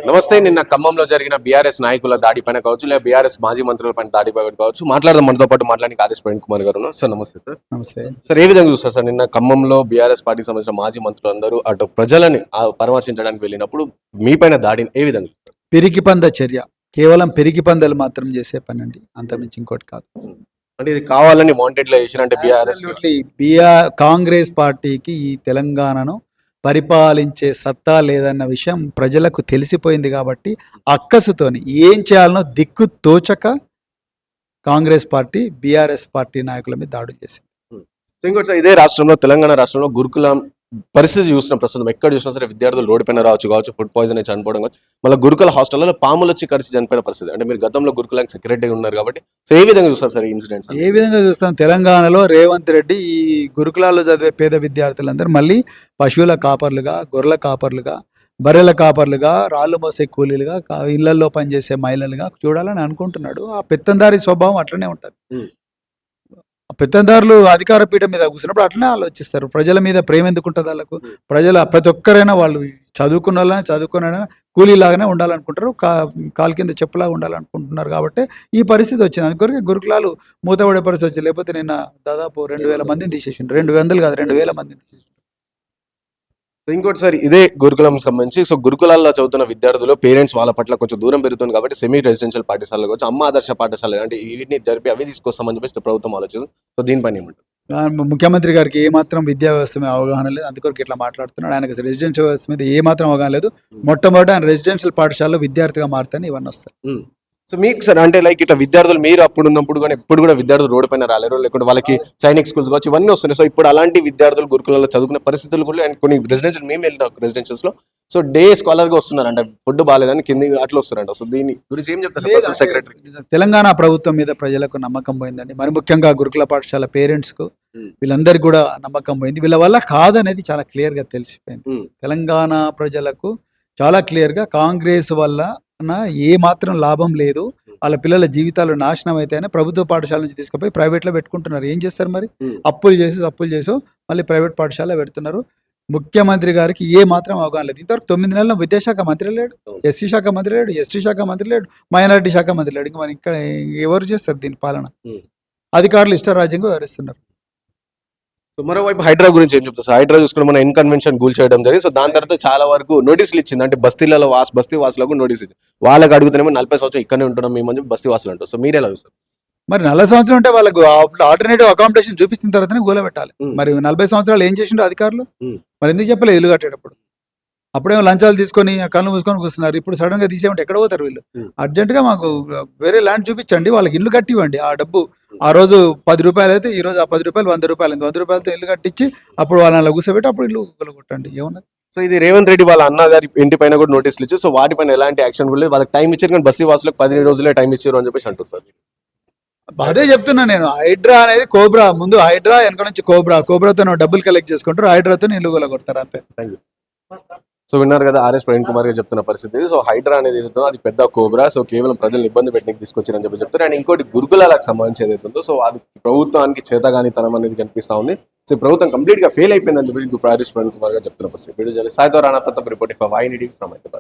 నమస్తే. నిన్న ఖమ్మంలో జరిగిన బీఆర్ఎస్ నాయకుల దాడిపైన కావచ్చు, లేదా బీఆర్ఎస్ మాజీ మంత్రుల పైన దాడిపై కావచ్చు, మాట్లాడదాం. మనతో పాటు మాట్లాడానికి ఆర్ఎస్ ప్రవీణ్ కుమార్ గారు ఉన్నారు. సార్ నమస్తే. సార్ నమస్తే సార్, ఏ విధంగా చూస్తారు సార్ నిన్న ఖమ్మంలో బీఆర్ఎస్ పార్టీకి సంబంధించిన మాజీ మంత్రులు అందరూ అటు ప్రజలని పరామర్శించడానికి వెళ్ళినప్పుడు మీ పైన దాడిని ఏ విధంగా చూస్తారు? పిరికిపంద చర్య, కేవలం పిరికిపందలు మాత్రం చేసే పని అండి, అంతమించి ఇంకోటి కాదు. అంటే ఇది కావాలని వాంటెడ్ లా చేసిన అంటే బీఆర్ఎస్ కాంగ్రెస్ పార్టీకి ఈ తెలంగాణను పరిపాలించే సత్తా లేదన్న విషయం ప్రజలకు తెలిసిపోయింది కాబట్టి అక్కసుతోని ఏం చేయాలనో దిక్కు తోచక కాంగ్రెస్ పార్టీ బీఆర్ఎస్ పార్టీ నాయకుల మీద దాడులు చేసింది. ఇంకోటి సార్, ఇదే రాష్ట్రంలో తెలంగాణ రాష్ట్రంలో గురుకులం పరిస్థితి చూసిన ప్రస్తుతం ఎక్కడ చూసినా సరే విద్యార్థులు రోడ్డు పైన కావచ్చు ఫుడ్ పాయిజన్ అయి చనిపోవడం కావచ్చు, మళ్ళీ గురుకుల హాస్టల్లో పాములు వచ్చి కలిసి చనిపోయిన పరిస్థితి. అంటే మీరు గతంలో గురుకులానికి సెక్రటరీ ఉన్నారు కాబట్టి సో ఏ విధంగా చూస్తారు సార్ ఈ ఇన్సిడెంట్స్? ఏ విధంగా చూస్తాం, తెలంగాణలో రేవంత్ రెడ్డి ఈ గురుకులాల్లో చదివే పేద విద్యార్థులందరూ మళ్ళీ పశువుల కాపర్లుగా, గొర్రెల కాపర్లుగా, బర్రెల కాపర్లుగా, రాళ్ళు మోసే కూలీలుగా, ఇళ్లలో పనిచేసే మహిళలుగా చూడాలని అనుకుంటున్నాడు. ఆ పెత్తందారి స్వభావం అట్లనే ఉంటుంది. పెత్తందారులు అధికార పీఠం మీద కూర్చున్నప్పుడు అట్లనే ఆలోచిస్తారు. ప్రజల మీద ప్రేమ ఎందుకు ఉంటుంది వాళ్ళకు? ప్రతి ఒక్కరైనా వాళ్ళు చదువుకున్న వాళ్ళని చదువుకున్న కూలీలాగానే ఉండాలనుకుంటారు, కాలు కింద చెప్పులాగా ఉండాలనుకుంటున్నారు. కాబట్టి ఈ పరిస్థితి వచ్చింది. అందుకొరకు గురుకులాలు మూతపడే పరిస్థితి వచ్చింది. లేకపోతే నిన్న దాదాపు 2000 మందిని తీసేసిండు. 200 కాదు, 2000 మందిని తీసేసిండు. ఇంకోటి సార్, ఇదే గురుకులం సంబంధించి సో గురుకులాల్లో చదువుతున్న విద్యార్థులు పేరెంట్స్ వాళ్ళ పట్ల కొంచెం దూరం పెరుగుతుంది కాబట్టి సెమీ రెసిడెన్షియల్ పాఠశాలలో కావచ్చు, అమ్మ ఆదర్శ పాఠశాల అంటే వీటిని జరిపి అవి తీసుకొస్తామని చెప్పేసి ప్రభుత్వం ఆలోచిస్తుంది. సో దీనిపైన ఏమంటారు? ముఖ్యమంత్రి గారికి ఏమాత్రం విద్యా వ్యవస్థ మీద అవగాహన లేదు, అందుకొరకు ఇట్లా మాట్లాడుతున్నాడు. ఆయనకు రెసిడెన్షియల్ వ్యవస్థ మీద ఏమాత్రం అవగాహన లేదు. మొట్టమొదటి ఆయన రెసిడెన్షియల్ పాఠశాలలో విద్యార్థిగా మారుతాను ఇవన్నీ వస్తాయి. సో మీకు సార్ అంటే లైక్ ఇట్లా విద్యార్థులు మీరు అప్పుడు ఉన్నప్పుడు కానీ ఎప్పుడు కూడా విద్యార్థులు రోడ్డు పైన రాలేరు, లేకుంటే వాళ్ళకి సైనిక్ స్కూల్స్ కావచ్చు ఇవన్నీ వస్తున్నాయి. సో ఇప్పుడు అలాంటి విద్యార్థులు గురుకులలో చదువుకునే పరిస్థితులు కూడా అండ్ కొన్ని రెసిడెన్షియల్ మేము వెళ్ళిన రెసిడెన్షియల్స్ లో సో డే స్కాలర్ గా వస్తున్నారు అంటే ఫుడ్ బాగాలేదని కింద అట్లా వస్తున్నారంట. సో దీని గురించి ఏం చెప్తారు సెక్రటరీ? తెలంగాణ ప్రభుత్వం మీద ప్రజలకు నమ్మకం పోయిందండి. మరి ముఖ్యంగా గురుకుల పాఠశాల పేరెంట్స్ కు వీళ్ళందరికీ కూడా నమ్మకం పోయింది. వీళ్ళ వల్ల కాదనేది చాలా క్లియర్ గా తెలిసిపోయింది. తెలంగాణ ప్రజలకు చాలా క్లియర్ గా కాంగ్రెస్ వల్ల ఏ మాత్రం లాభం లేదు, వాళ్ళ పిల్లల జీవితాలు నాశనం అయితేనే ప్రభుత్వ పాఠశాల నుంచి తీసుకుపోయి ప్రైవేట్ లో పెట్టుకుంటున్నారు. ఏం చేస్తారు మరి? అప్పులు చేసి మళ్ళీ ప్రైవేట్ పాఠశాల పెడుతున్నారు. ముఖ్యమంత్రి గారికి ఏ మాత్రం అవగాహన లేదు. ఇంతవరకు 9 నెలల్లో విద్యాశాఖ మంత్రి లేడు, ఎస్సీ శాఖ మంత్రి లేడు, ఎస్టీ శాఖ మంత్రి లేడు, మైనారిటీ శాఖ మంత్రి లేడు. ఇంకా మరి ఇక్కడ ఎవరు చేస్తారు దీని పాలన? అధికారులు ఇష్టరాజ్యంగా వ్యవహరిస్తున్నారు. మరోవైపు హైడ్రా గురించి ఏం చెప్తారు? హైడ్రా చూసుకుని మన ఎన్ కన్వెన్షన్ కూల్ చేయడం జరిగింది. సో దాని తర్వాత చాలా వరకు నోటీసులు ఇచ్చింది. అంటే బస్తీలలో బస్తీ వాసులకు నోటీస్ ఇచ్చింది. వాళ్ళకి అడుగుతానేమో 40 సంవత్సరం ఇక్కడనే ఉంటున్నాం మేము అని బస్తీ వాసులు అంటారు. సో మీరు ఎలా చూస్తారు? మరి 40 సంవత్సరం అంటే వాళ్ళకు ఆల్టర్నేటివ్ అకామిడేషన్ చూపించిన తర్వాతనే గోల పెట్టాలి. మరి 40 సంవత్సరాలు ఏం చేసిండ్రు అధికారులు? మరి ఎందుకు చెప్పలేదు ఇల్లు కట్టేటప్పుడు? అప్పుడేమో లంచాలు తీసుకొని కళ్ళు మూసుకొని కూర్చున్నారు. ఇప్పుడు సడన్ గా తీసేమంటే ఎక్కడ పోతారు వీళ్ళు? అర్జెంట్ గా మాకు వేరే ల్యాండ్ చూపించండి, వాళ్ళకి ఇల్లు కట్టివ్వండి. ఆ డబ్బు ఆ రోజు 10 రూపాయలు అయితే ఈ రోజు ఆ 10 రూపాయలు 100 రూపాయలు, 100 రూపాయలతో ఇల్లు కట్టించి అప్పుడు వాళ్ళని అలా కూర్చోబెట్టి అప్పుడు ఇల్లు కొట్టండి. ఏమన్నా సో ఇది రేవంత్ రెడ్డి వాళ్ళ అన్నగారి ఇంటి పైన కూడా నోటీసులు ఇచ్చారు. సో వాటిపైన ఎలాంటి యాక్షన్ కూడా లేదు. వాళ్ళకి టైం ఇచ్చారు కానీ బస్తీ వాసులకు 15 రోజులే టైం ఇచ్చారు అని చెప్పేసి అంటారు సార్. అదే చెప్తున్నా నేను. హైడ్రా అనేది కోబ్రా, ముందు హైడ్రా వెనక నుంచి కోబ్రాతో డబ్బులు కలెక్ట్ చేసుకుంటారు, హైడ్రాతో ఇల్లు కొడతారు అంతే. సో విన్నారు కదా ఆర్ఎస్ ప్రవీణ్ కుమార్ గారు చెప్తున్న పరిస్థితి. సో హైడ్రా అనేది ఏదైతుందో అది పెద్ద కోబ్రా. సో కేవలం ప్రజలను ఇబ్బంది పెట్టడానికి తీసుకొచ్చారని చెప్పి చెప్తారు. అండ్ ఇంకోటి గురుకులాలకు సంబంధించి ఏదైతుందో సో అది ప్రభుత్వానికి చేతగానితనం అనేది కనిపిస్తా ఉంది. సో ప్రభుత్వం కంప్లీట్ గా ఫెయిల్ అయిపోయిందని చెప్పి ఆర్ఎస్ ప్రవీణ్ కుమార్ గారు చెప్తున్న పరిస్థితి. వీడియో సాయితో Rana Pratap reporting for YND from Hyderabad.